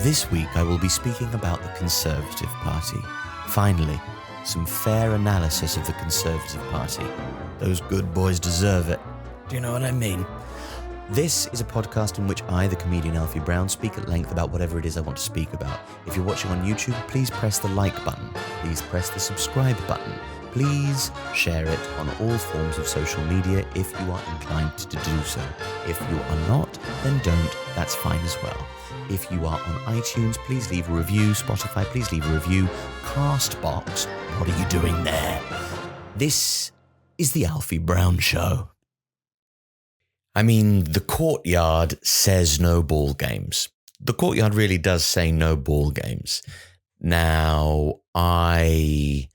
This week I will be speaking about the Conservative Party. Finally, some fair analysis of the Conservative Party. Those good boys deserve it. Do you know what I mean? This is a podcast in which I, the comedian Alfie Brown, speak at length about whatever it is I want to speak about. If you're watching on YouTube, please press the like button. Please press the subscribe button. Please share it on all forms of social media if you are inclined to do so. If you are not, then don't. That's fine as well. If you are on iTunes, please leave a review. Spotify, please leave a review. Castbox, what are you doing there? This is the Alfie Brown Show. I mean, the courtyard says no ball games. The courtyard really does say no ball games. Now, I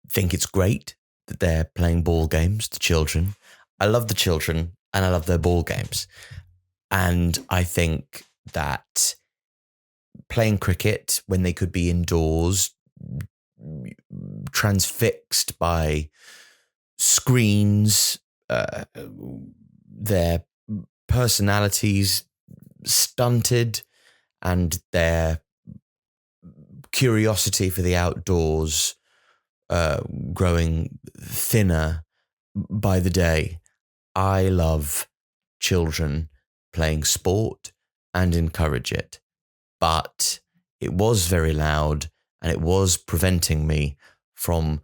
think it's great that they're playing ball games, the children. I love the children and I love their ball games. And I think that playing cricket when they could be indoors, transfixed by screens, their personalities stunted and their curiosity for the outdoors growing thinner by the day. I love children playing sport and encourage it. But it was very loud and it was preventing me from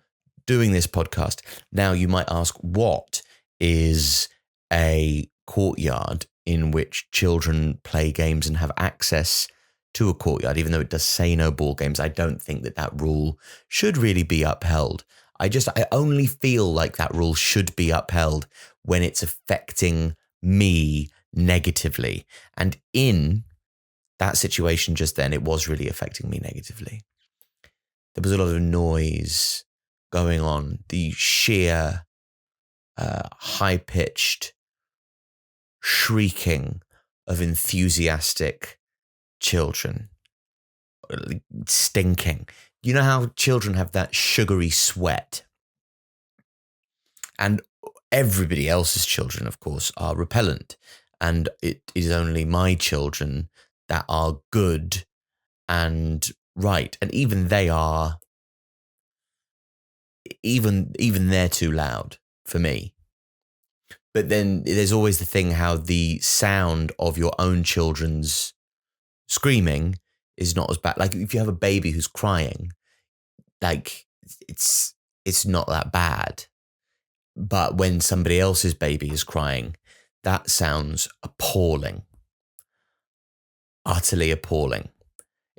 doing this podcast. Now you might ask, what is a courtyard in which children play games and have access to a courtyard? Even though it does say no ball games, I don't think that rule should really be upheld. I only feel like that rule should be upheld when it's affecting me negatively. And in that situation just then, it was really affecting me negatively. There was a lot of noise going on. The sheer high-pitched shrieking of enthusiastic children, stinking. You know how children have that sugary sweat? And everybody else's children, of course, are repellent. And it is only my children that are good and right. And even they are, even they're too loud for me. But then there's always the thing how the sound of your own children's screaming is not as bad. Like if you have a baby who's crying, like it's not that bad. But when somebody else's baby is crying, that sounds appalling. Utterly appalling.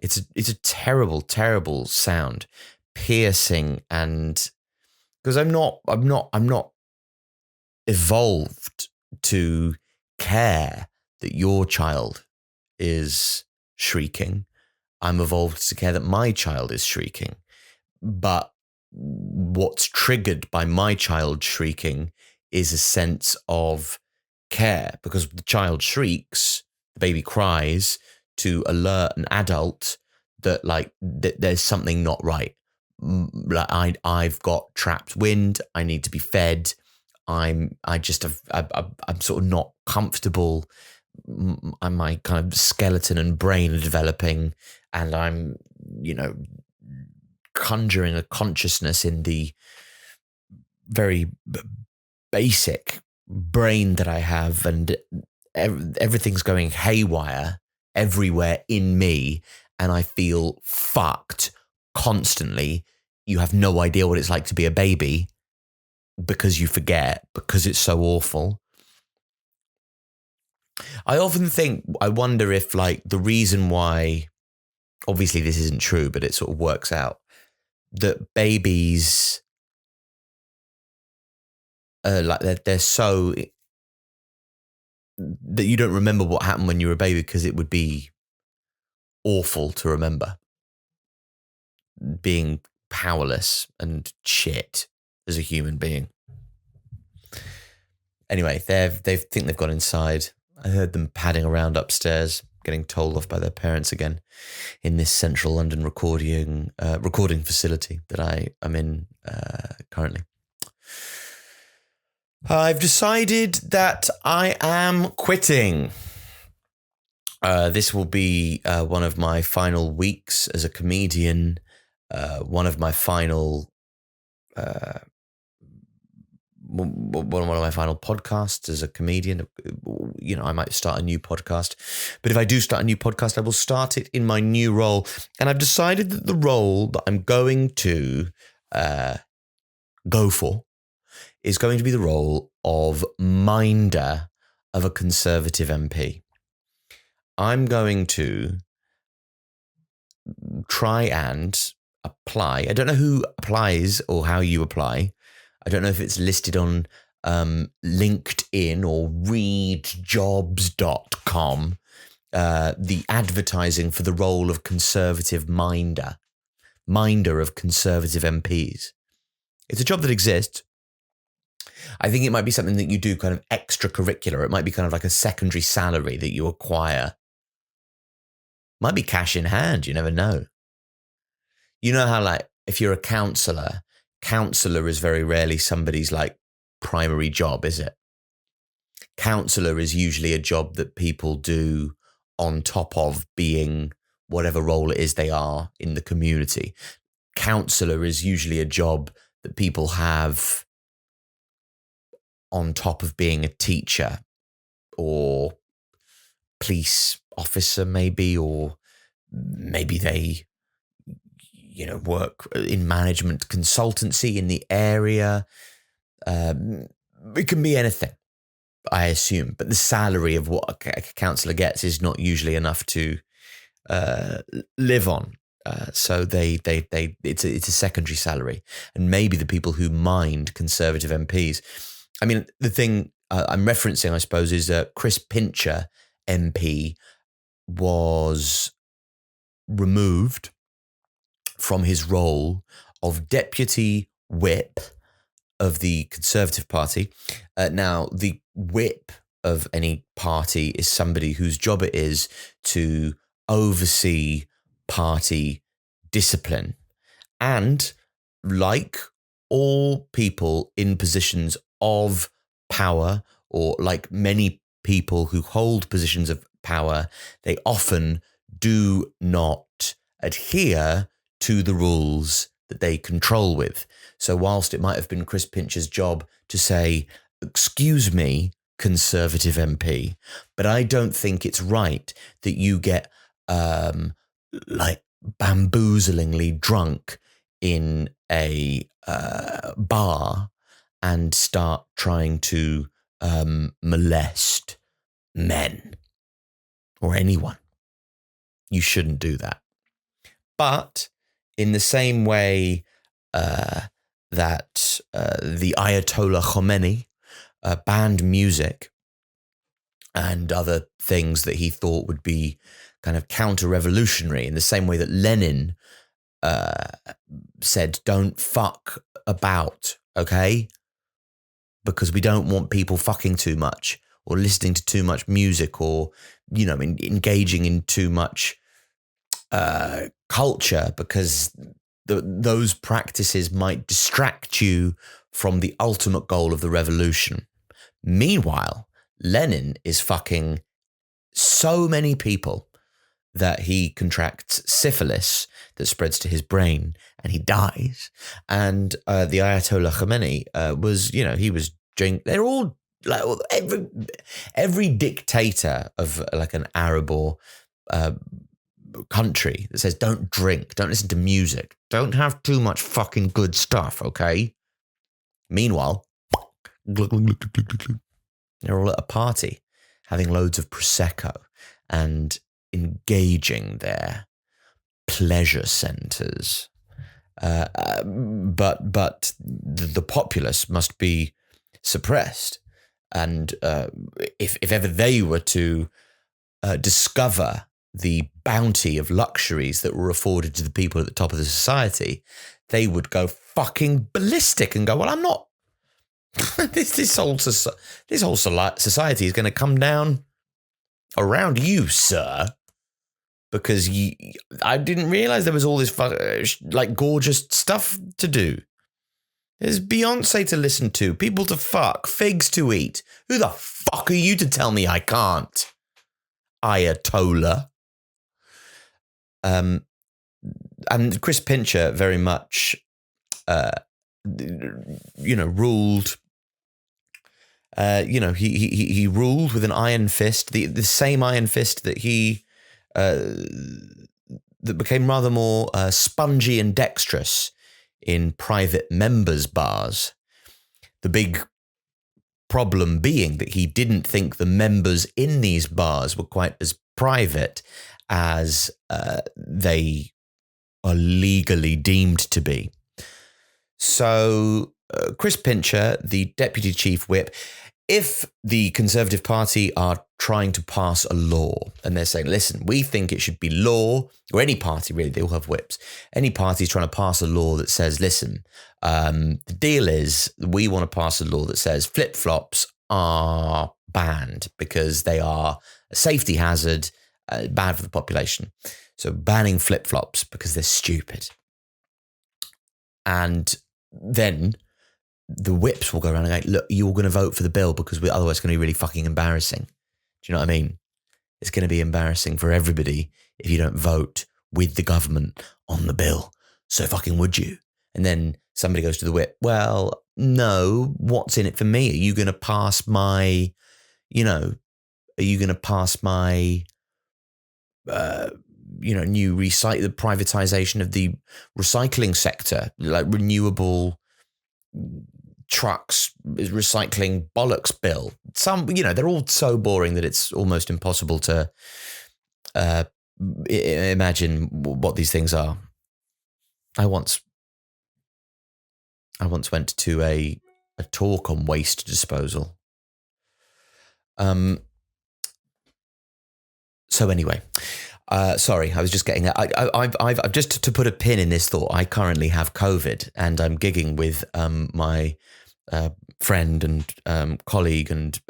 It's a terrible, terrible sound. Piercing, and because I'm not evolved to care that your child is shrieking. I'm evolved to care that my child is shrieking. But what's triggered by my child shrieking is a sense of care, because the child shrieks, the baby cries to alert an adult that there's something not right. Like I've got trapped wind. I need to be fed. I'm sort of not comfortable. My kind of skeleton and brain are developing, and I'm, conjuring a consciousness in the very basic brain that I have, and everything's going haywire everywhere in me, and I feel fucked constantly. You have no idea what it's like to be a baby because you forget, because it's so awful. I often wonder if the reason why, obviously this isn't true, but it sort of works out, that babies they're so that you don't remember what happened when you were a baby because it would be awful to remember being powerless and shit as a human being. Anyway, they think they've gone inside. I heard them padding around upstairs, getting told off by their parents again in this central London recording facility that I am in currently. I've decided that I am quitting. This will be one of my final weeks as a comedian, one of my final one of my final podcasts as a comedian. You know, I might start a new podcast, but if I do start a new podcast, I will start it in my new role. And I've decided that the role that I'm going to go for is going to be the role of minder of a Conservative MP. I'm going to try and apply. I don't know who applies or how you apply. I don't know if it's listed on LinkedIn or readjobs.com, the advertising for the role of Conservative minder of Conservative MPs. It's a job that exists. I think it might be something that you do kind of extracurricular. It might be kind of like a secondary salary that you acquire. Might be cash in hand. You never know. You know how, like, if you're a counsellor is very rarely somebody's like primary job, is it? Counsellor is usually a job that people do on top of being whatever role it is they are in the community. Counsellor is usually a job that people have on top of being a teacher or police officer, maybe, or maybe they, you know, work in management consultancy in the area. It can be anything, I assume, but the salary of what a counsellor gets is not usually enough to live on. So it's a secondary salary, and maybe the people who mind Conservative MPs. I mean, the thing I'm referencing, I suppose, is Chris Pincher MP was removed from his role of deputy whip of the Conservative Party. Now, the whip of any party is somebody whose job it is to oversee party discipline. And like all people in positions of power, or like many people who hold positions of power, they often do not adhere to the rules that they control with. So whilst it might have been Chris Pincher's job to say, excuse me, Conservative MP, but I don't think it's right that you get like bamboozlingly drunk in a bar and start trying to molest men or anyone. You shouldn't do that. But in the same way that the Ayatollah Khomeini banned music and other things that he thought would be kind of counter-revolutionary, in the same way that Lenin said, don't fuck about, okay? Because we don't want people fucking too much or listening to too much music or, you know, engaging in too much culture, because those practices might distract you from the ultimate goal of the revolution. Meanwhile, Lenin is fucking so many people that he contracts syphilis that spreads to his brain and he dies. And the Ayatollah Khomeini was, you know, he was drink. They're all like every dictator of like an Arab or country that says don't drink, don't listen to music, don't have too much fucking good stuff, okay? Meanwhile, they're all at a party having loads of Prosecco and engaging their pleasure centres. But the populace must be suppressed. And if ever they were to discover the bounty of luxuries that were afforded to the people at the top of the society, they would go fucking ballistic and go, well, I'm not, this whole society is going to come down around you, sir, because I didn't realize there was all this like gorgeous stuff to do. There's Beyonce to listen to, people to fuck, figs to eat. Who the fuck are you to tell me I can't? Ayatollah. And Chris Pincher very much, ruled. He ruled with an iron fist, the same iron fist that that became rather more spongy and dexterous in private members' bars. The big problem being that he didn't think the members in these bars were quite as private as they are legally deemed to be. So Chris Pincher, the deputy chief whip, if the Conservative Party are trying to pass a law and they're saying, listen, we think it should be law, or any party really, they all have whips, any party is trying to pass a law that says, listen, the deal is we want to pass a law that says flip-flops are banned because they are a safety hazard, bad for the population. So banning flip-flops because they're stupid. And then the whips will go around and go, look, you're going to vote for the bill because otherwise it's going to be really fucking embarrassing. Do you know what I mean? It's going to be embarrassing for everybody if you don't vote with the government on the bill. So fucking would you? And then somebody goes to the whip, well, no, what's in it for me? Are you going to pass my, new the privatization of the recycling sector, like renewable trucks, recycling bollocks bill. They're all so boring that it's almost impossible to imagine what these things are. I once went to a talk on waste disposal. So anyway, sorry, I was just getting that. I've just to put a pin in this thought. I currently have COVID, and I'm gigging with my friend and colleague and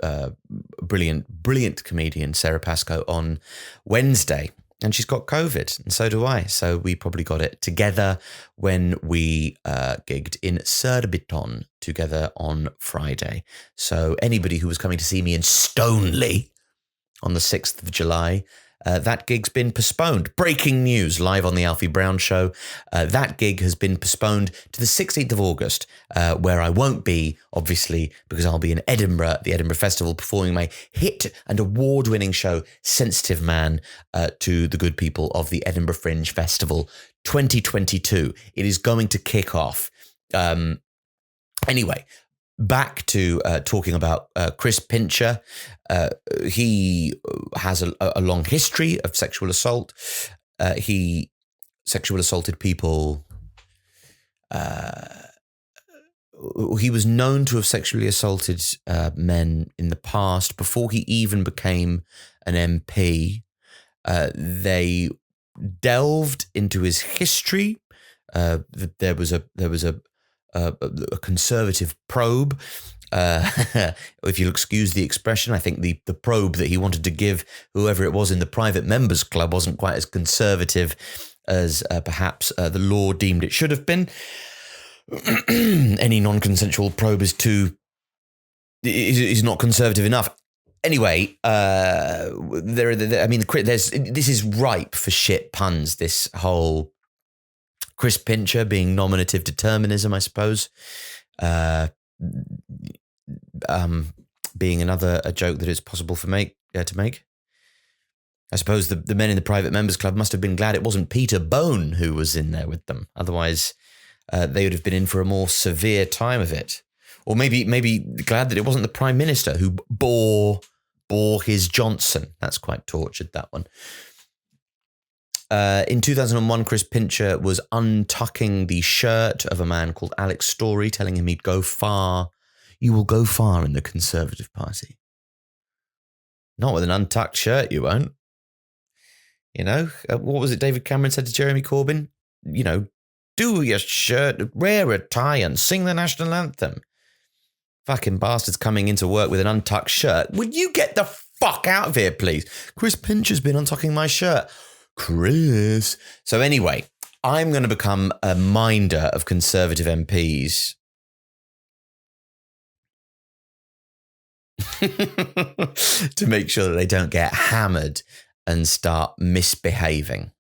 brilliant comedian Sarah Pascoe on Wednesday, and she's got COVID, and so do I. So we probably got it together when we gigged in Surbiton together on Friday. So anybody who was coming to see me in Stoneleigh on the 6th of July, that gig's been postponed. Breaking news live on the Alfie Brown Show. That gig has been postponed to the 16th of August, where I won't be, obviously, because I'll be in Edinburgh at the Edinburgh Festival performing my hit and award-winning show, Sensitive Man, to the good people of the Edinburgh Fringe Festival 2022. It is going to kick off. Anyway, back to talking about Chris Pincher. He has a long history of sexual assault. He sexual assaulted people. He was known to have sexually assaulted men in the past before he even became an MP. They delved into his history. There was a conservative probe. If you'll excuse the expression, I think the probe that he wanted to give whoever it was in the private members club wasn't quite as conservative as perhaps the law deemed it should have been. Any non-consensual probe is not conservative enough. Anyway, this is ripe for shit puns. This whole Chris Pincher being nominative determinism, I suppose, being a joke that is possible to make. I suppose the men in the private members club must have been glad it wasn't Peter Bone who was in there with them. Otherwise, they would have been in for a more severe time of it. Or maybe glad that it wasn't the Prime Minister who bore his Johnson. That's quite tortured, that one. In 2001, Chris Pincher was untucking the shirt of a man called Alex Story, telling him he'd go far. You will go far in the Conservative Party. Not with an untucked shirt, you won't. What was it David Cameron said to Jeremy Corbyn? Do your shirt, wear a tie and sing the national anthem. Fucking bastards coming into work with an untucked shirt. Would you get the fuck out of here, please? Chris Pincher's been untucking my shirt. Chris. So anyway, I'm going to become a minder of Conservative MPs. To make sure that they don't get hammered and start misbehaving.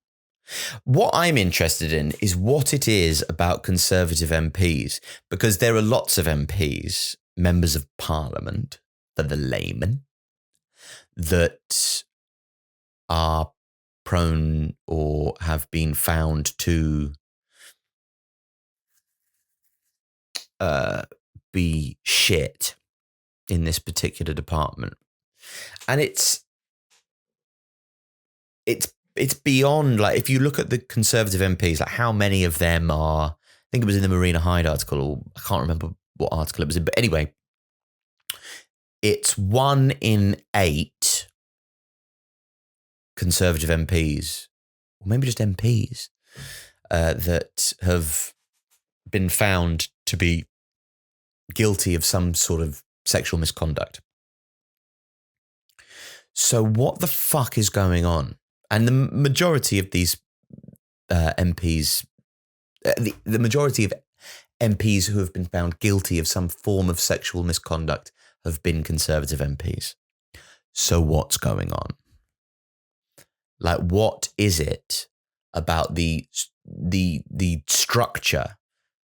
What I'm interested in is what it is about Conservative MPs, because there are lots of MPs, members of Parliament, for the layman, that are prone or have been found to be shit in this particular department. And it's beyond, like, if you look at the Conservative MPs, like how many of them are, I think it was in the Marina Hyde article, or I can't remember what article it was in, but anyway, it's 1 in 8 Conservative MPs, or maybe just MPs, that have been found to be guilty of some sort of sexual misconduct. So what the fuck is going on? And the majority of these MPs, the majority of MPs who have been found guilty of some form of sexual misconduct have been Conservative MPs. So what's going on? Like, what is it about the structure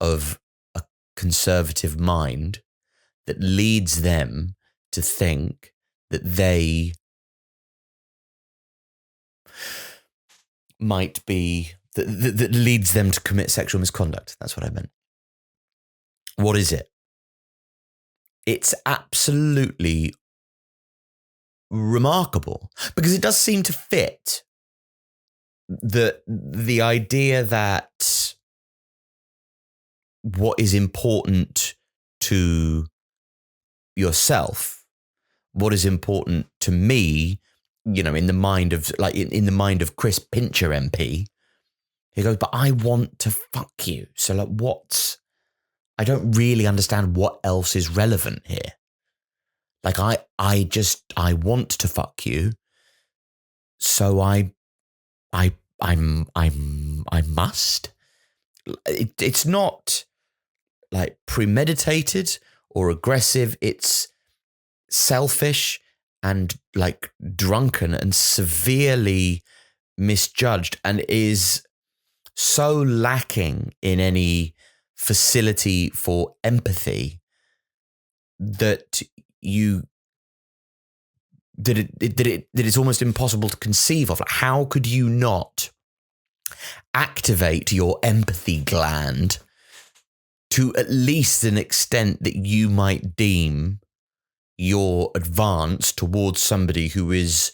of a Conservative mind that leads them to think that they might be, that leads them to commit sexual misconduct? That's what I meant. What is it? It's absolutely remarkable, because it does seem to fit the idea that what is important to yourself, what is important to me, you know, in the mind of, like, in the mind of Chris Pincher MP, he goes, but I want to fuck you. So, like, I don't really understand what else is relevant here. Like, I want to fuck you. So I must. It's not like premeditated or aggressive. It's selfish and like drunken and severely misjudged, and is so lacking in any facility for empathy that it's almost impossible to conceive of. Like, how could you not activate your empathy gland to at least an extent that you might deem your advance towards somebody who is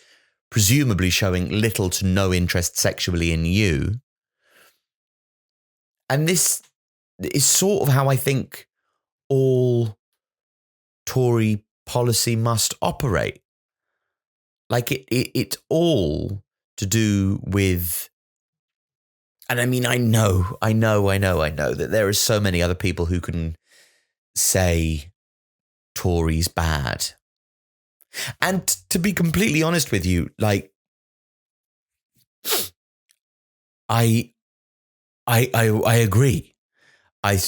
presumably showing little to no interest sexually in you? And this is sort of how I think all Tory policy must operate. Like, it's all to do with, and I mean, I know that there are so many other people who can say Tories bad. And to be completely honest with you, like, I agree. I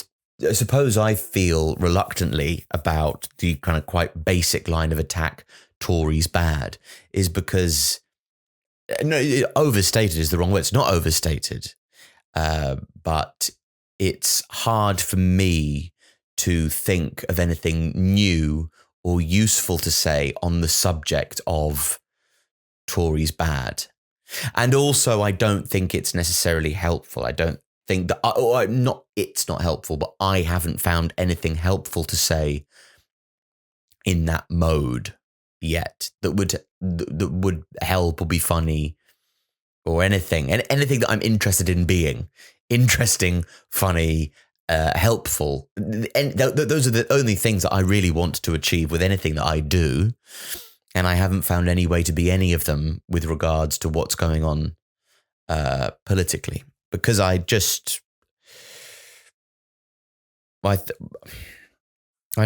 suppose I feel reluctantly about the kind of quite basic line of attack, Tories bad, is because, no, overstated is the wrong word. It's not overstated, but it's hard for me to think of anything new or useful to say on the subject of Tories bad. And also, I don't think it's necessarily helpful. I don't think that, it's not helpful, but I haven't found anything helpful to say in that mode yet that would help or be funny or anything that I'm interested in being interesting, funny, helpful. And those are the only things that I really want to achieve with anything that I do. And I haven't found any way to be any of them with regards to what's going on politically, because I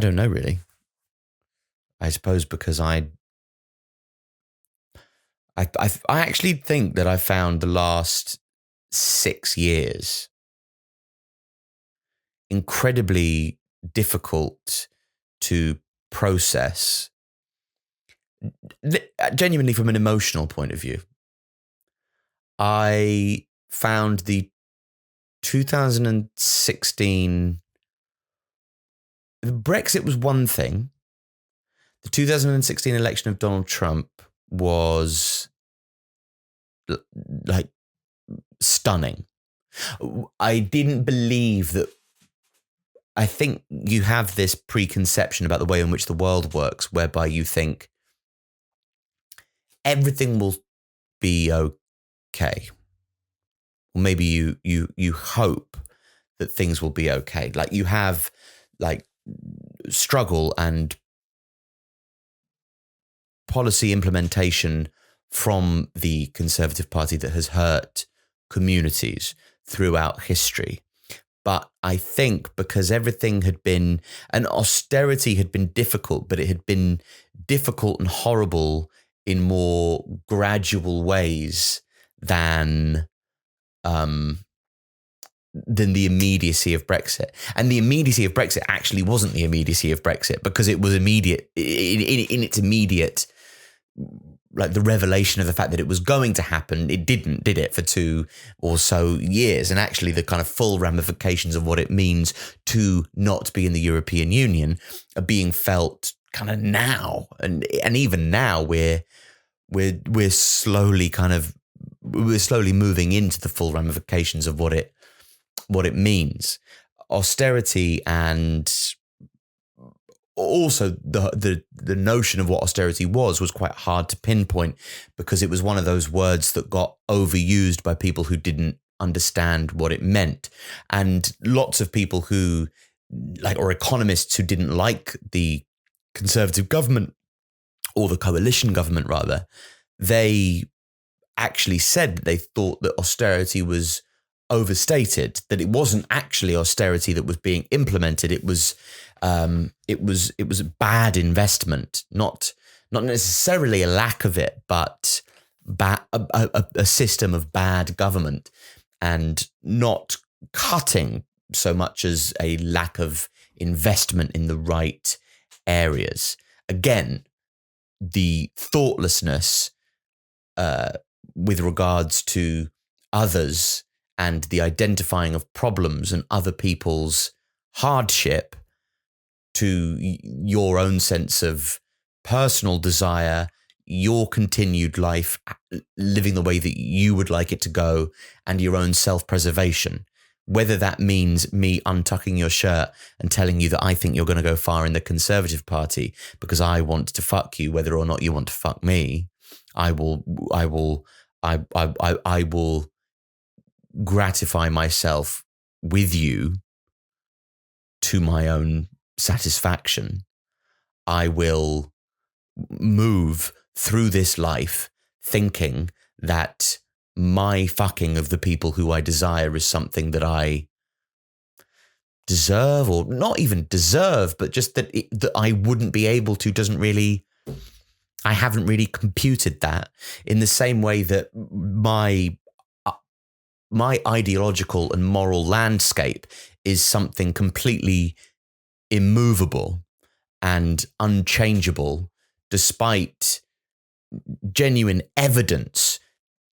don't know, really. I suppose because I actually think that I found the last 6 years incredibly difficult to process, genuinely from an emotional point of view. I found the 2016 Brexit was one thing. The 2016 election of Donald Trump was like stunning. I didn't believe that. I think you have this preconception about the way in which the world works, whereby you think everything will be okay. Or maybe you hope that things will be okay. Like you have like struggle and policy implementation from the Conservative Party that has hurt communities throughout history. But I think because everything had been, and austerity had been difficult, but it had been difficult and horrible in more gradual ways than the immediacy of Brexit. And the immediacy of Brexit actually wasn't the immediacy of Brexit, because it was immediate in its immediate, like the revelation of the fact that it was going to happen. It didn't, did it, for 2 or so years. And actually the kind of full ramifications of what it means to not be in the European Union are being felt kind of now. And even now we're slowly moving into the full ramifications of what it means. Austerity, and also the notion of what austerity was quite hard to pinpoint, because it was one of those words that got overused by people who didn't understand what it meant. And lots of people who or economists who didn't like the Conservative government, or the coalition government rather, they actually said that they thought that austerity was overstated, that it wasn't actually austerity that was being implemented. It was bad investment, not necessarily a lack of it, but a system of bad government, and not cutting so much as a lack of investment in the right areas. Again, the thoughtlessness with regards to others and the identifying of problems and other people's hardship to your own sense of personal desire, your continued life, living the way that you would like it to go, and your own self-preservation. Whether that means me untucking your shirt and telling you that I think you're going to go far in the Conservative Party because I want to fuck you, whether or not you want to fuck me, I will gratify myself with you to my own satisfaction. I will move through this life thinking that my fucking of the people who I desire is something that I deserve, or not even deserve, but just that that I wouldn't be able to, I haven't really computed that, in the same way that my ideological and moral landscape is something completely immovable and unchangeable, despite genuine evidence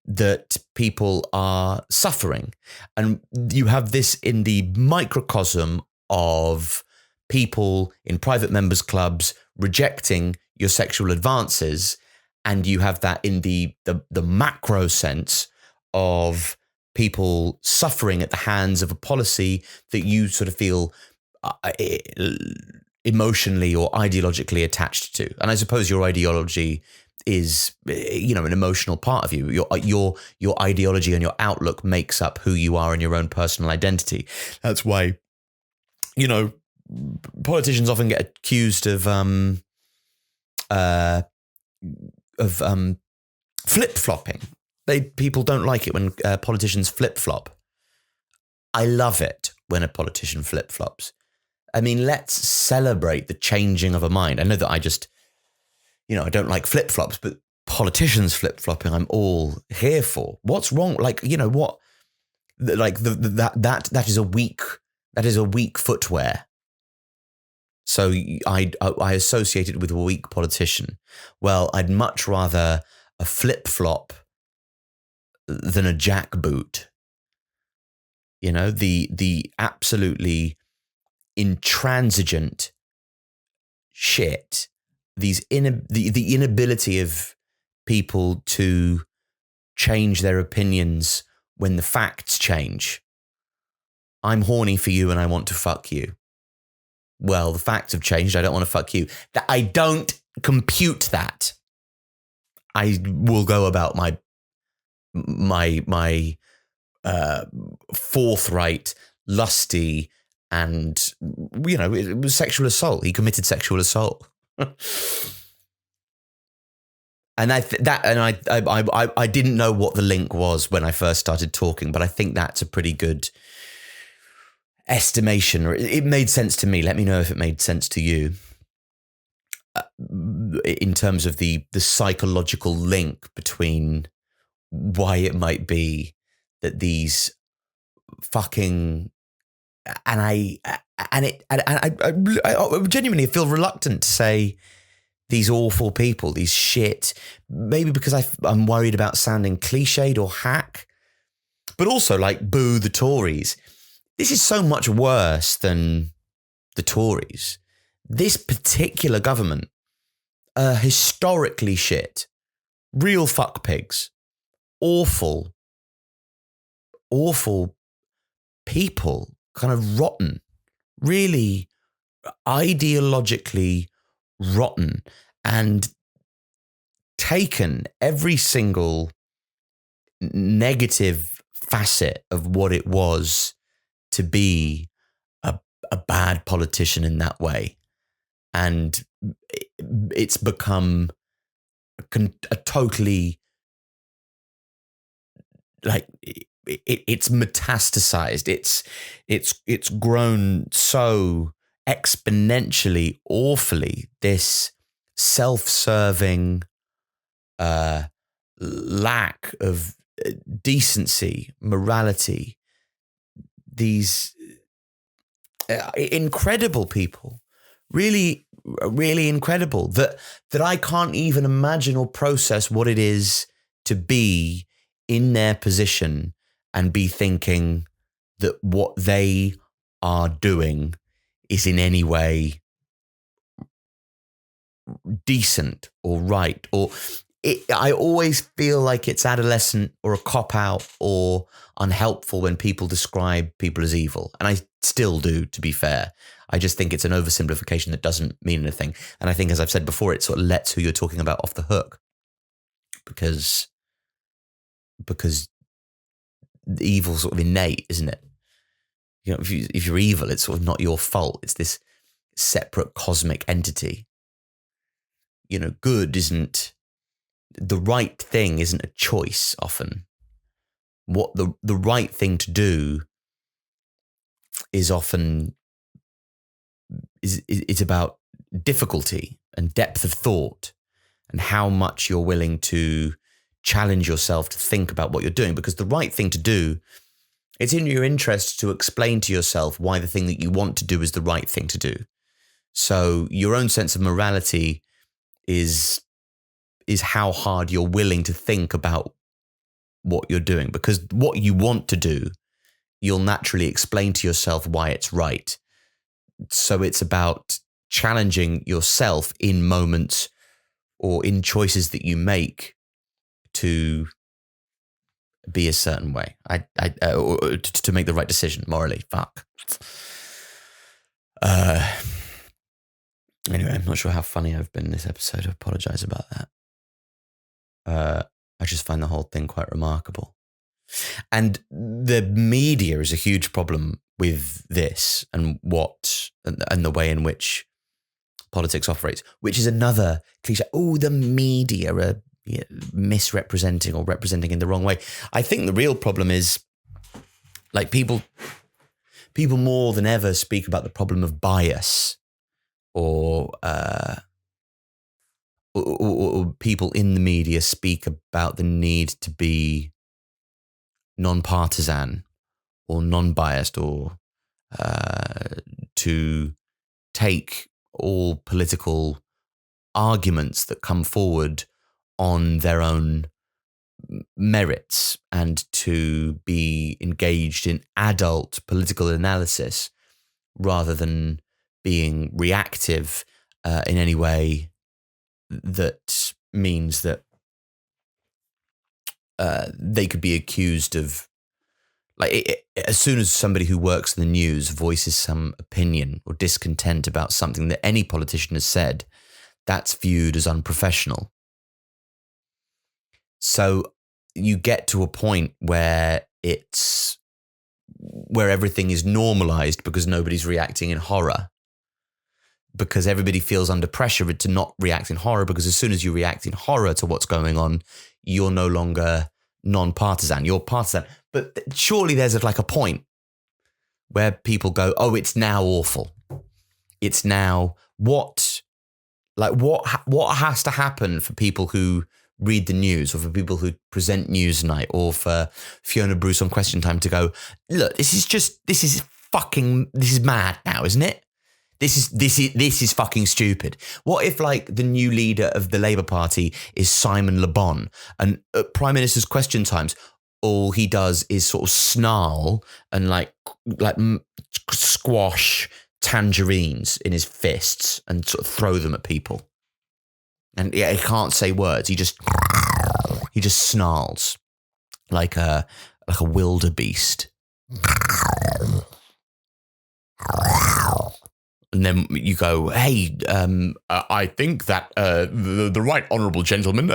that people are suffering. And you have this in the microcosm of people in private members' clubs rejecting your sexual advances, and you have that in the macro sense of people suffering at the hands of a policy that you sort of feel emotionally or ideologically attached to. And I suppose your ideology is, an emotional part of you. Your ideology and your outlook makes up who you are and your own personal identity. That's why, politicians often get accused of flip-flopping. People don't like it when politicians flip-flop. I love it when a politician flip-flops. I mean, let's celebrate the changing of a mind. I know that I just, I don't like flip-flops, but politicians flip-flopping, I'm all here for. What's wrong? That is a weak footwear. So I associate it with a weak politician. Well, I'd much rather a flip-flop than a jackboot. You know, the absolutely intransigent shit, the inability of people to change their opinions when the facts change. I'm horny for you and I want to fuck you. Well, the facts have changed. I don't want to fuck you. I don't compute that. I will go about my forthright, lusty, and it was sexual assault. He committed sexual assault, and I didn't know what the link was when I first started talking, but I think that's a pretty good estimation, or it made sense to me. Let me know if it made sense to you. In terms of the psychological link between why it might be that these fucking I genuinely feel reluctant to say these awful people, these shit, maybe because I'm worried about sounding cliched or hack, but also like boo the Tories. This is so much worse than the Tories. This particular government are historically shit, real fuck pigs, awful people, kind of rotten, really ideologically rotten, and taken every single negative facet of what it was to be a bad politician in that way. And it's become a totally, like, it's metastasized. It's grown so exponentially awfully. This self-serving lack of decency, morality. These incredible people, really, really incredible, that I can't even imagine or process what it is to be in their position and be thinking that what they are doing is in any way decent or right, or I always feel like it's adolescent or a cop-out or unhelpful when people describe people as evil. And I still do, to be fair. I just think it's an oversimplification that doesn't mean anything. And I think, as I've said before, it sort of lets who you're talking about off the hook. Because the evil's sort of innate, isn't it? You know, if you're evil, it's sort of not your fault. It's this separate cosmic entity. You know, good isn't... The right thing isn't a choice often. What the right thing to do is often it's about difficulty and depth of thought and how much you're willing to challenge yourself to think about what you're doing. Because the right thing to do, it's in your interest to explain to yourself why the thing that you want to do is the right thing to do. So your own sense of morality is how hard you're willing to think about what you're doing, because what you want to do, you'll naturally explain to yourself why it's right. So it's about challenging yourself in moments or in choices that you make to be a certain way, or to make the right decision morally. Fuck. Anyway, I'm not sure how funny I've been in this episode. I apologize about that. I just find the whole thing quite remarkable. And the media is a huge problem with this and the way in which politics operates, which is another cliche. Oh, the media are misrepresenting or representing in the wrong way. I think the real problem is, like, people more than ever speak about the problem of bias, or people in the media speak about the need to be non-partisan or non-biased, or to take all political arguments that come forward on their own merits and to be engaged in adult political analysis rather than being reactive in any way that means that they could be accused of, like, as soon as somebody who works in the news voices some opinion or discontent about something that any politician has said, that's viewed as unprofessional. So you get to a point where everything is normalized because nobody's reacting in horror. Because everybody feels under pressure to not react in horror, because as soon as you react in horror to what's going on, you're no longer non-partisan, you're partisan. But surely there's like a point where people go, oh, it's now awful. It's now what has to happen for people who read the news, or for people who present Newsnight, or for Fiona Bruce on Question Time to go, look, this is mad now, isn't it? This is fucking stupid. What if, like, the new leader of the Labour Party is Simon Le Bon, and at Prime Minister's Question Times, all he does is sort of snarl and like squash tangerines in his fists and sort of throw them at people. And yeah, he can't say words. He just snarls like a wildebeest. And then you go, hey, I think that the right honourable gentleman,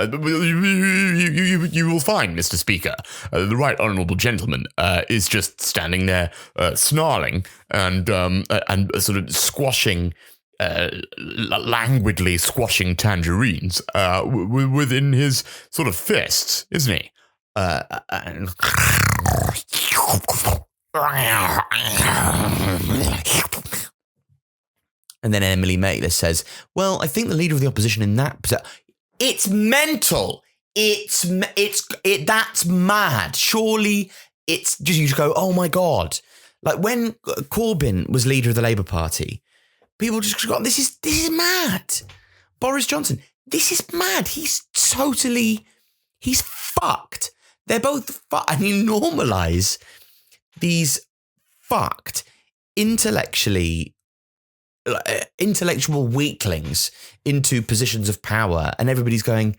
you will find, Mr. Speaker, the right honourable gentleman is just standing there snarling and sort of squashing, languidly squashing tangerines within his sort of fists, isn't he? And then Emily Maitlis says, well, I think the leader of the opposition in that... It's mental. That's mad. Surely it's just, you just go, oh my God. Like when Corbyn was leader of the Labour Party, people just go, this is mad. Boris Johnson, this is mad. He's fucked. They're both fucked. And you normalise these fucked, intellectual weaklings into positions of power, and everybody's going,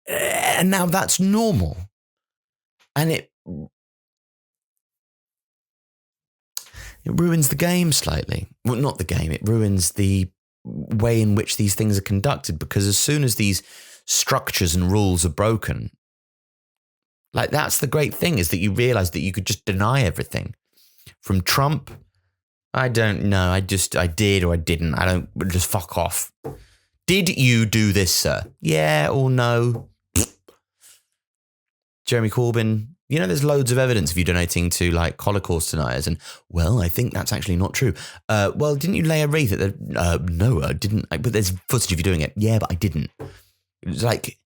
and now that's normal. And it ruins the game slightly. Well, not the game, it ruins the way in which these things are conducted, because as soon as these structures and rules are broken, like, that's the great thing, is that you realise that you could just deny everything. From Trump, I don't know. I did or I didn't. I don't, just fuck off. Did you do this, sir? Yeah or no? Jeremy Corbyn, there's loads of evidence of you donating to, like, Holocaust deniers. And, well, I think that's actually not true. Well, didn't you lay a wreath at the... no, I didn't. But there's footage of you doing it. Yeah, but I didn't. It's like...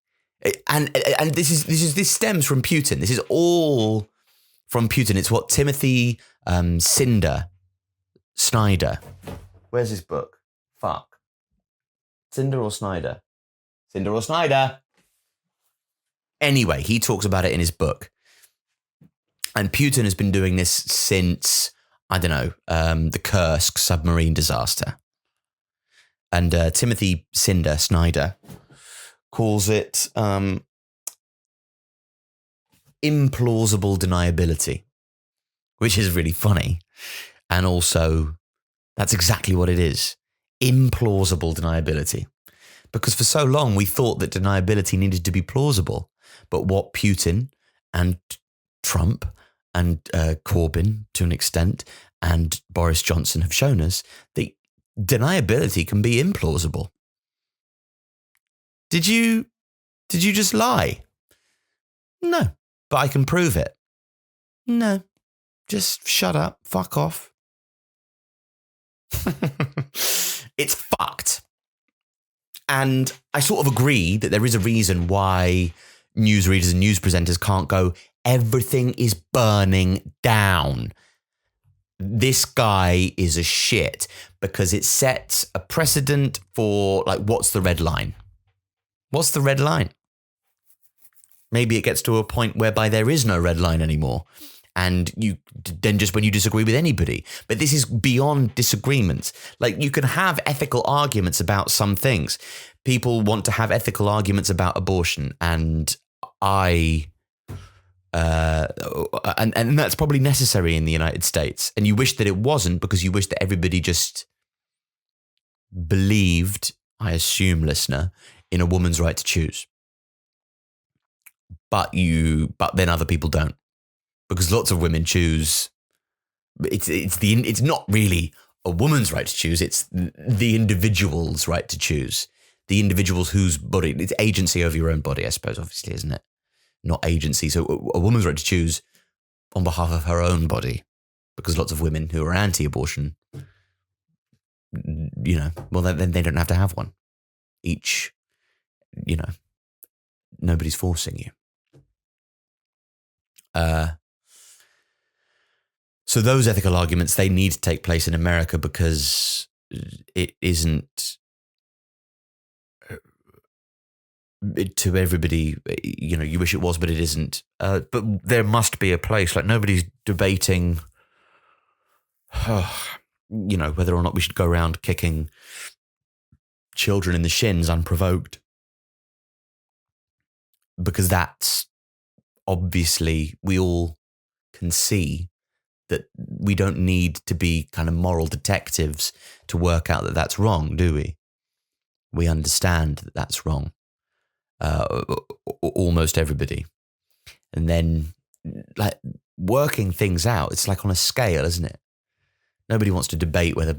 And this stems from Putin. This is all from Putin. It's what Timothy Snyder. Where's his book? Fuck. Cinder or Snyder? Cinder or Snyder? Anyway, he talks about it in his book. And Putin has been doing this since, I don't know, the Kursk submarine disaster. And Timothy Snyder calls it implausible deniability, which is really funny. And also, that's exactly what it is. Implausible deniability. Because for so long, we thought that deniability needed to be plausible. But what Putin and Trump and Corbyn, to an extent, and Boris Johnson have shown us, that deniability can be implausible. Did you just lie? No, but I can prove it. No, just shut up, fuck off. It's fucked. And I sort of agree that there is a reason why newsreaders and news presenters can't go, everything is burning down. This guy is a shit, because it sets a precedent for, like, what's the red line? What's the red line? Maybe it gets to a point whereby there is no red line anymore. And you then just when you disagree with anybody. But this is beyond disagreements. Like, you can have ethical arguments about some things. People want to have ethical arguments about abortion, and and that's probably necessary in the United States. And you wish that it wasn't, because you wish that everybody just believed, I assume, listener, in a woman's right to choose. But then other people don't. Because lots of women choose. It's not really a woman's right to choose. It's the individual's right to choose. The individual's whose body. It's agency over your own body, I suppose, obviously, isn't it? Not agency. So a woman's right to choose on behalf of her own body. Because lots of women who are anti-abortion, well, then they don't have to have one. Each, nobody's forcing you. So those ethical arguments, they need to take place in America, because it isn't to everybody. You wish it was, but it isn't. But there must be a place. Like, nobody's debating, whether or not we should go around kicking children in the shins unprovoked, because that's obviously, we all can see that we don't need to be kind of moral detectives to work out that that's wrong, do we? We understand that that's wrong. Almost everybody. And then, like, working things out, it's like on a scale, isn't it? Nobody wants to debate whether,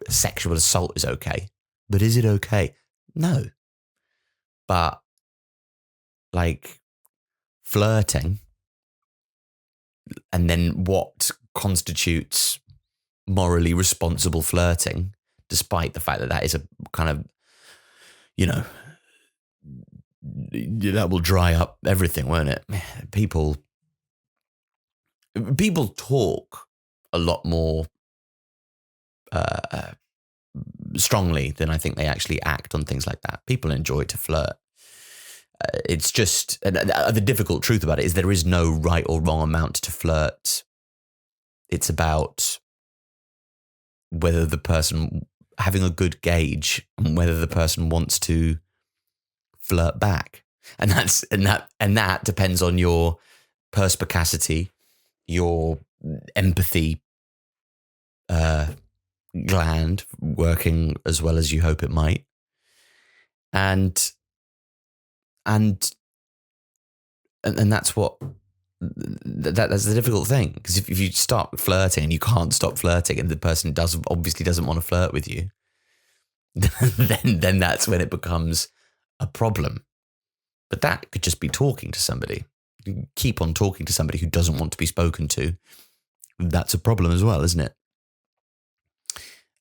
sexual assault is okay. But is it okay? No. But, like, flirting, and then what constitutes morally responsible flirting, despite the fact that that is a kind of, that will dry up everything, won't it? People talk a lot more strongly than I think they actually act on things like that. People enjoy to flirt. It's just, the difficult truth about it is there is no right or wrong amount to flirt. It's about whether the person, having a good gauge, and whether the person wants to flirt back. And that depends on your perspicacity, your empathy gland working as well as you hope it might. And that's that's the difficult thing, because if you start flirting and you can't stop flirting, and the person obviously doesn't want to flirt with you, then that's when it becomes a problem. But that could just be talking to somebody. You keep on talking to somebody who doesn't want to be spoken to. That's a problem as well, isn't it?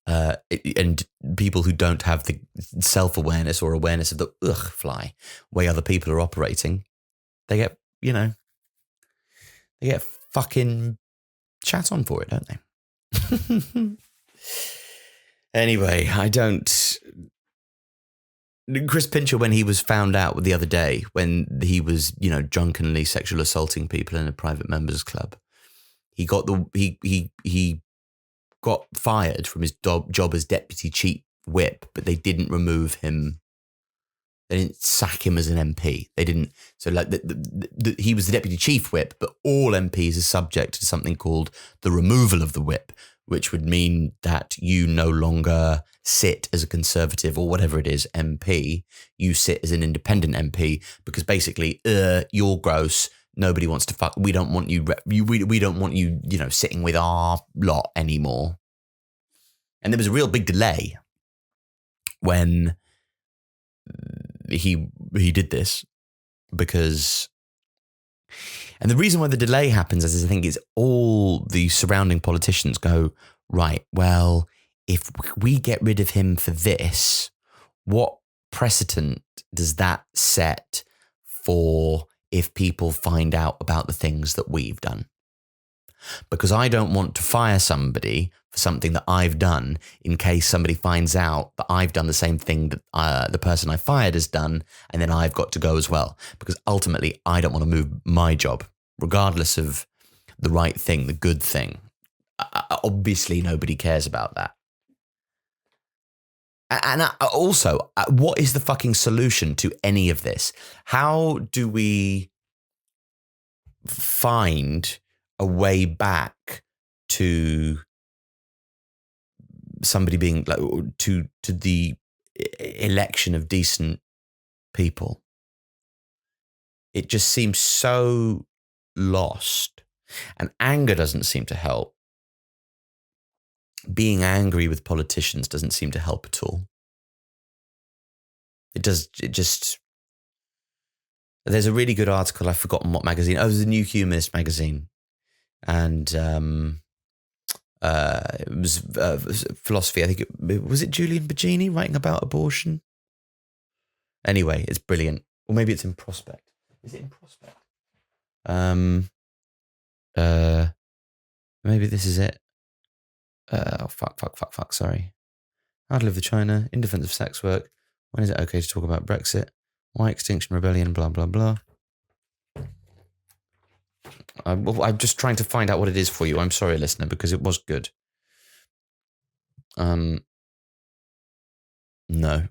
And people who don't have the self-awareness or awareness of the way other people are operating, they get, they get fucking chat on for it, don't they? Anyway, Chris Pincher, when he was found out the other day, when he was, drunkenly sexual assaulting people in a private members club, he got he got fired from his job as deputy chief whip, but they didn't remove him. They didn't sack him as an MP. They didn't. So, like, he was the deputy chief whip, but all MPs are subject to something called the removal of the whip, which would mean that you no longer sit as a Conservative or whatever it is MP. You sit as an independent MP, because basically, you're gross. Nobody wants to fuck. We don't want you. We don't want you. Sitting with our lot anymore. And there was a real big delay when he did this, because, and the reason why the delay happens is, I think, is all the surrounding politicians go, right, well, if we get rid of him for this, what precedent does that set for if people find out about the things that we've done? because I don't want to fire somebody for something that I've done in case somebody finds out that I've done the same thing that the person I fired has done, and then I've got to go as well. Because ultimately, I don't want to move my job, regardless of the right thing, the good thing. Obviously, nobody cares about that. And also, what is the fucking solution to any of this? How do we find a way back to somebody being like to the election of decent people? It just seems so lost, and anger doesn't seem to help. Being angry with politicians doesn't seem to help at all. It just. There's a really good article, I've forgotten what magazine. Oh, it was the New Humanist magazine, and it was philosophy. I think was it Julian Bagini writing about abortion? Anyway, it's brilliant. Or maybe it's in Prospect. Is it in Prospect? Maybe this is it. Fuck. Sorry. How to Live with China, In Defense of Sex Work. When is it okay to talk about Brexit? Why Extinction Rebellion, blah, blah, blah. I'm just trying to find out what it is for you. I'm sorry, listener, because it was good. No,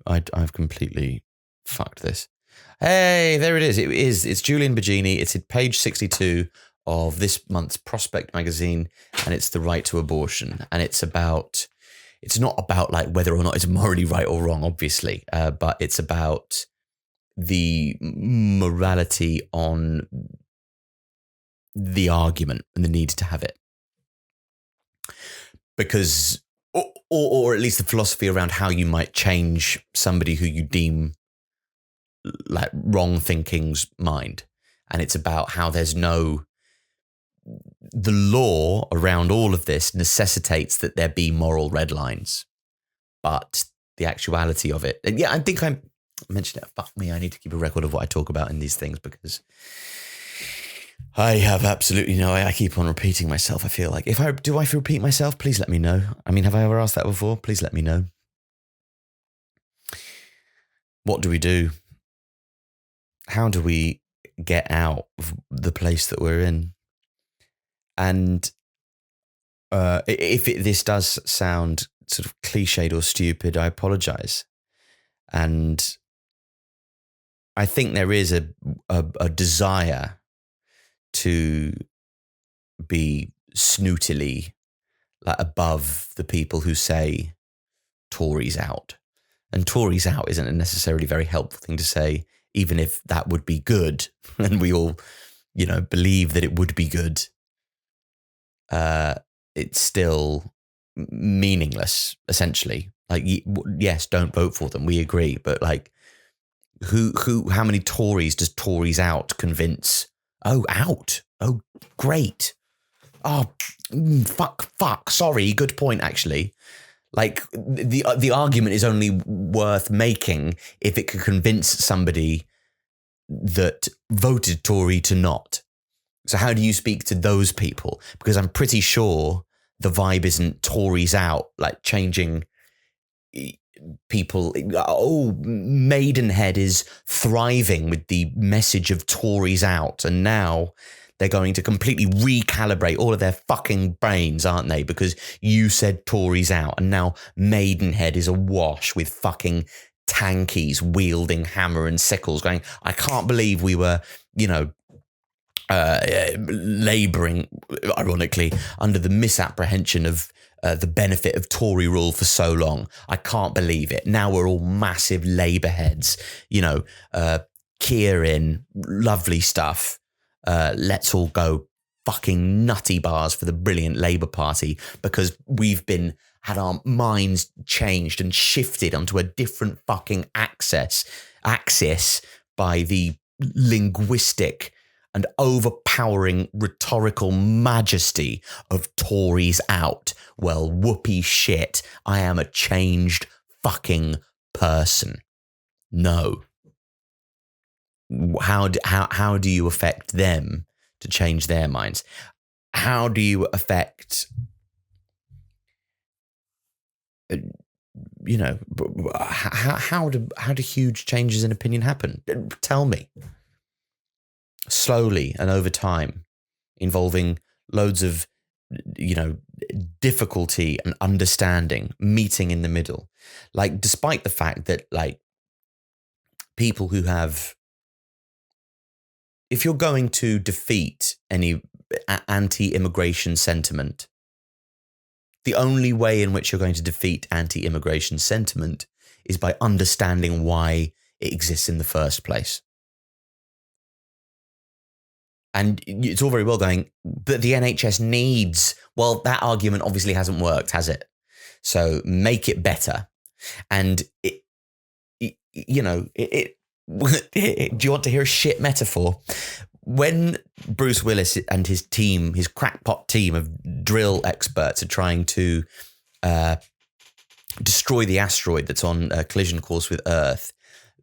I've completely fucked this. Hey, there it is. It's Julian Bagini. It's at page 62 of this month's Prospect magazine, and it's the right to abortion. And it's not about like whether or not it's morally right or wrong, obviously, but it's about the morality on the argument and the need to have it. Because, or at least the philosophy around how you might change somebody who you deem like wrong thinking's mind. And it's about how the law around all of this necessitates that there be moral red lines, but the actuality of it. And yeah, I think I mentioned it. Fuck me. I need to keep a record of what I talk about in these things, because I have absolutely no. I keep on repeating myself. I feel like if I repeat myself, please let me know. I mean, have I ever asked that before? Please let me know. What do we do? How do we get out of the place that we're in? And if this does sound sort of cliched or stupid, I apologize. And I think there is a desire to be snootily like above the people who say Tories out. And Tories out isn't a necessarily very helpful thing to say, even if that would be good and we all, believe that it would be good. It's still meaningless, essentially. Like, yes, don't vote for them. We agree. But like, how many Tories does Tories out convince? Oh, out. Oh, great. Oh, fuck. Sorry. Good point, actually. Like, the argument is only worth making if it could convince somebody that voted Tory to not. So how do you speak to those people? Because I'm pretty sure the vibe isn't Tories out, like changing people. Oh, Maidenhead is thriving with the message of Tories out, and now they're going to completely recalibrate all of their fucking brains, aren't they? Because you said Tories out, and now Maidenhead is awash with fucking tankies wielding hammer and sickles going, I can't believe we were, labouring, ironically, under the misapprehension of the benefit of Tory rule for so long. I can't believe it. Now we're all massive Labour heads, Kieran, lovely stuff. Let's all go fucking nutty bars for the brilliant Labour Party, because we've had our minds changed and shifted onto a different fucking axis by the linguistic and overpowering rhetorical majesty of Tories out. Well, whoopee shit, I am a changed fucking person. No. How do you affect them to change their minds? how do you affect, how do huge changes in opinion happen? Tell me. Slowly and over time, involving loads of, difficulty and understanding, meeting in the middle. Like, despite the fact that, like, people who have, if you're going to defeat any anti-immigration sentiment, the only way in which you're going to defeat anti-immigration sentiment is by understanding why it exists in the first place. And it's all very well going, but the NHS needs, well, that argument obviously hasn't worked, has it? So make it better. And do you want to hear a shit metaphor? When Bruce Willis and his team, his crackpot team of drill experts are trying to destroy the asteroid that's on a collision course with Earth,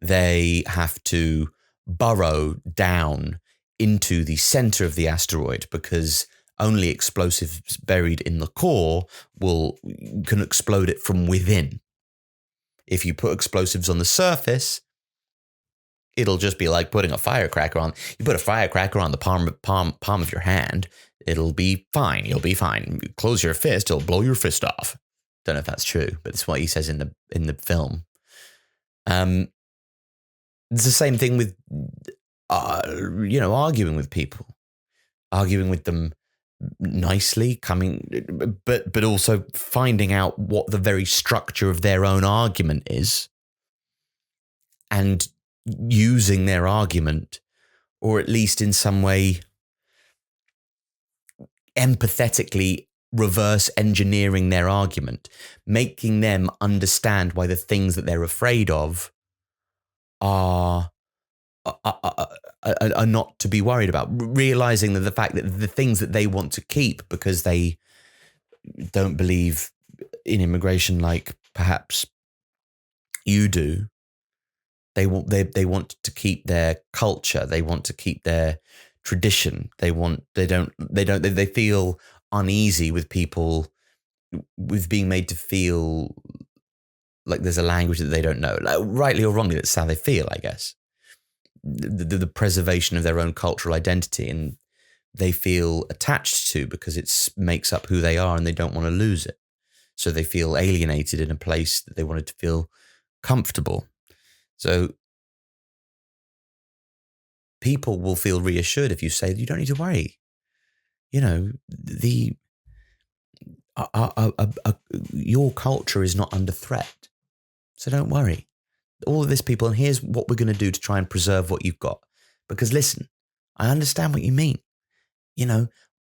they have to burrow down into the center of the asteroid because only explosives buried in the core can explode it from within. If you put explosives on the surface, it'll just be like putting a firecracker on. You put a firecracker on the palm of your hand, it'll be fine. You'll be fine. You close your fist, it'll blow your fist off. Don't know if that's true, but it's what he says in the film. It's the same thing with arguing with people, arguing with them nicely, but also finding out what the very structure of their own argument is and using their argument, or at least in some way empathetically reverse engineering their argument, making them understand why the things that they're afraid of are not to be worried about, realizing that the fact that the things that they want to keep because they don't believe in immigration like perhaps you do, they want to keep their culture, they want to keep their tradition, they feel uneasy with people, with being made to feel like there's a language that they don't know, like, rightly or wrongly, that's how they feel, I guess. The preservation of their own cultural identity, and they feel attached to because it makes up who they are and they don't want to lose it. So they feel alienated in a place that they wanted to feel comfortable. So people will feel reassured if you say, you don't need to worry. Your culture is not under threat. So don't worry. All of this, people, and here's what we're going to do to try and preserve what you've got. Because listen, I understand what you mean.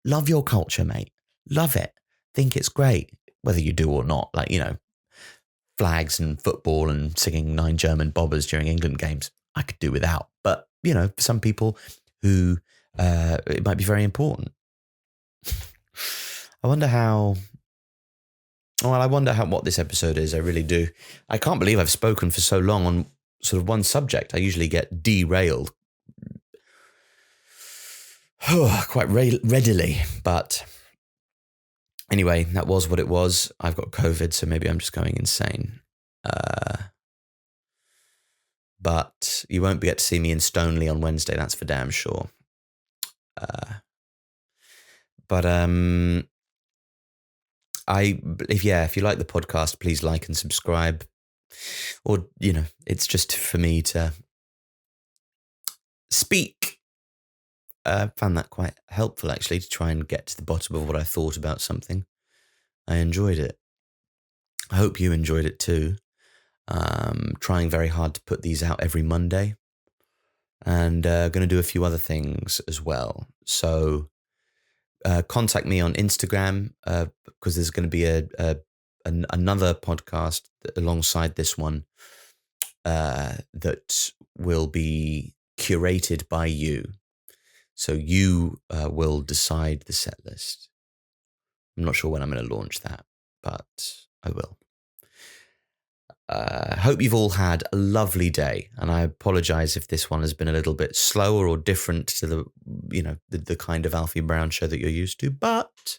Love your culture, mate. Love it. Think it's great, whether you do or not. Like, flags and football and singing 9 German bobbers during England games, I could do without. But, for some people who it might be very important. I wonder what this episode is. I really do. I can't believe I've spoken for so long on sort of one subject. I usually get derailed quite readily. But anyway, that was what it was. I've got COVID, so maybe I'm just going insane. But you won't get to see me in Stoneleigh on Wednesday. That's for damn sure. If you like the podcast, please like and subscribe. Or, it's just for me to speak. I found that quite helpful, actually, to try and get to the bottom of what I thought about something. I enjoyed it. I hope you enjoyed it too. Trying very hard to put these out every Monday. And going to do a few other things as well. So contact me on Instagram because there's going to be another podcast alongside this one that will be curated by you. So you will decide the set list. I'm not sure when I'm going to launch that, but I will. Hope you've all had a lovely day, and I apologise if this one has been a little bit slower or different to the kind of Alfie Brown show that you're used to, but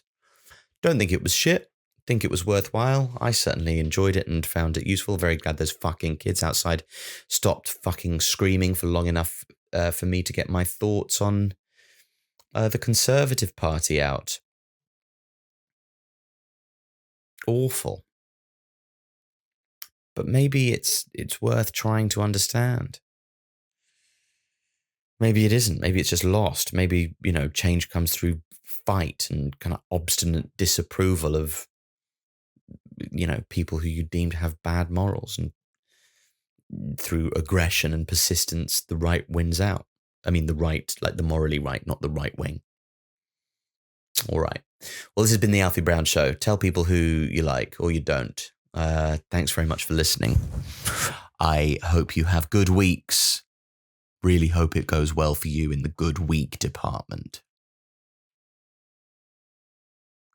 don't think it was shit. Think it was worthwhile. I certainly enjoyed it and found it useful. Very glad those fucking kids outside stopped fucking screaming for long enough for me to get my thoughts on the Conservative Party out. Awful. But maybe it's worth trying to understand. Maybe it isn't. Maybe it's just lost. Maybe, change comes through fight and kind of obstinate disapproval of, people who you deem to have bad morals, and through aggression and persistence, the right wins out. I mean, the right, like the morally right, not the right wing. All right. Well, this has been the Alfie Brown Show. Tell people who you like or you don't. Thanks very much for listening. I hope you have good weeks. Really hope it goes well for you in the good week department.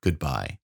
Goodbye.